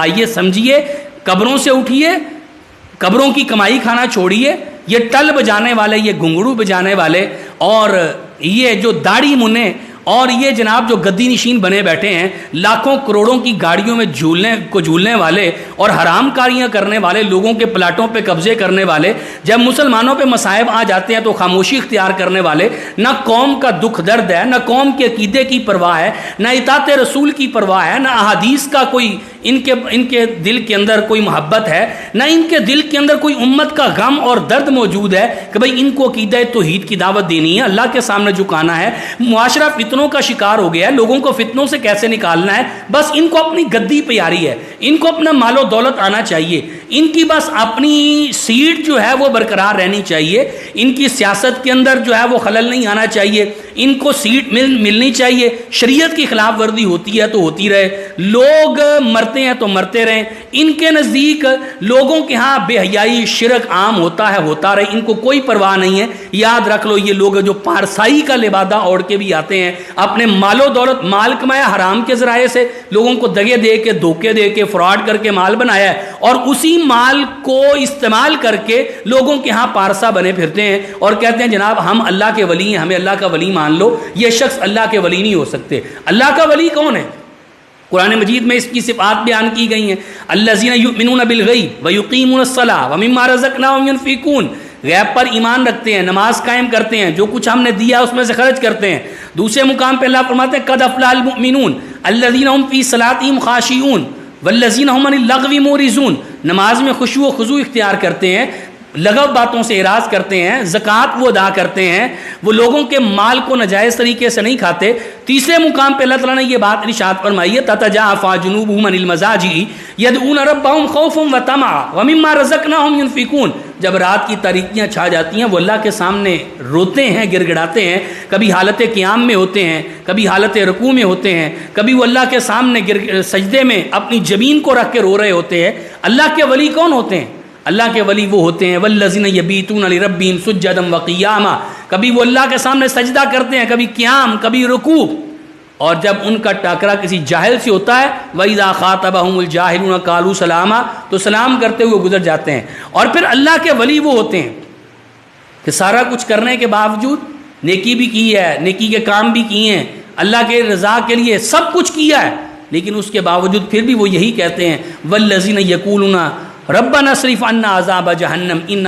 آئیے سمجھیے، قبروں سے اٹھیے، قبروں کی کمائی کھانا چھوڑیے، یہ ٹل بجانے والے، یہ گھنگرو بجانے والے، اور یہ جو داڑھی منے، اور یہ جناب جو گدی نشین بنے بیٹھے ہیں، لاکھوں کروڑوں کی گاڑیوں میں جھولنے والے اور حرام کاریاں کرنے والے، لوگوں کے پلاٹوں پہ قبضے کرنے والے، جب مسلمانوں پہ مصائب آ جاتے ہیں تو خاموشی اختیار کرنے والے، نہ قوم کا دکھ درد ہے، نہ قوم کے عقیدے کی پرواہ ہے، نہ اطاعت رسول کی پرواہ ہے، نہ احادیث کا کوئی ان کے دل کے اندر کوئی محبت ہے، نہ ان کے دل کے اندر کوئی امت کا غم اور درد موجود ہے کہ بھئی ان کو عقیدہ توحید کی دعوت دینی ہے، اللہ کے سامنے جھکانا ہے۔ معاشرہ فتنوں کا شکار ہو گیا ہے، لوگوں کو فتنوں سے کیسے نکالنا ہے، بس ان کو اپنی گدی پیاری ہے، ان کو اپنا مال و دولت آنا چاہیے، ان کی بس اپنی سیٹ جو ہے وہ برقرار رہنی چاہیے، ان کی سیاست کے اندر جو ہے وہ خلل نہیں آنا چاہیے، ان کو سیٹ ملنی چاہیے، شریعت کی خلاف ورزی ہوتی ہے تو ہوتی رہے، لوگ مرتے ہیں تو مرتے رہیں، ان کے نزدیک لوگوں کے ہاں بے حیائی شرک عام ہوتا ہے، ہوتا رہے، ان کو کوئی پرواہ نہیں ہے۔ یاد رکھ لو یہ لوگ جو پارسائی کا لبادہ اوڑھ کے بھی آتے ہیں، اپنے مال و دولت، مال کمایا حرام کے ذرائع سے، لوگوں کو دگے دے کے، دھوکے دے کے، فراڈ کر کے مال بنایا ہے، اور اسی مال کو استعمال کر کے لوگوں کے ہاں پارسا بنے پھرتے ہیں اور کہتے ہیں جناب ہم اللہ کے ولی ہیں، ہمیں اللہ کا ولی مان لو۔ یہ شخص اللہ کے ولی نہیں ہو سکتے۔ اللہ کا ولی کون ہے؟ قرآن مجید میں اس کی صفات بیان کی گئی ہیں، الذین یؤمنون بالغیب ویقیمون الصلاۃ ومما رزقناہم ینفقون، غیب پر ایمان رکھتے ہیں، نماز قائم کرتے ہیں، جو کچھ ہم نے دیا اس میں سے خرچ کرتے ہیں۔ دوسرے مقام پہ اللہ فرماتے ہیں قد افلح المؤمنون الذین هم فی صلاتہم خاشعون والذین هم عن اللغو معرضون، نماز میں خشوع و خضوع اختیار کرتے ہیں، لغو باتوں سے اعراض کرتے ہیں، زکوٰۃ وہ ادا کرتے ہیں، وہ لوگوں کے مال کو ناجائز طریقے سے نہیں کھاتے۔ تیسرے مقام پہ اللہ تعالیٰ نے یہ بات ارشاد فرمائی ہے تتجافی جنوبہم عن المضاجع یدعون ربہم خوفا وطمعا ومما رزقناہم ینفقون، جب رات کی تاریکیاں چھا جاتی ہیں وہ اللہ کے سامنے روتے ہیں، گر گڑاتے ہیں، کبھی حالت قیام میں ہوتے ہیں، کبھی حالت رکوع میں ہوتے ہیں، کبھی وہ اللہ کے سامنے سجدے میں اپنی جبین کو رکھ کے رو رہے ہوتے ہیں۔ اللہ کے ولی کون ہوتے ہیں؟ اللہ کے ولی وہ ہوتے ہیں والذین یبیتون لربہم سجدا وقیاما، کبھی وہ اللہ کے سامنے سجدہ کرتے ہیں، کبھی قیام، کبھی رکوع، اور جب ان کا ٹاکرا کسی جاہل سے ہوتا ہے وَإِذَا خَاطَبَهُمُ الْجَاهِلُونَ قَالُوا سَلَامًا، تو سلام کرتے ہوئے گزر جاتے ہیں۔ اور پھر اللہ کے ولی وہ ہوتے ہیں کہ سارا کچھ کرنے کے باوجود نیکی بھی کی ہے، نیکی کے کام بھی کیے ہیں، اللہ کے رضا کے لیے سب کچھ کیا ہے، لیکن اس کے باوجود پھر بھی وہ یہی کہتے ہیں وَالَّذِينَ يَقُولُونَ رَبَّنَا اصْرِفْ عَنَّا عَذَابَ جَهَنَّمَ إِنَّ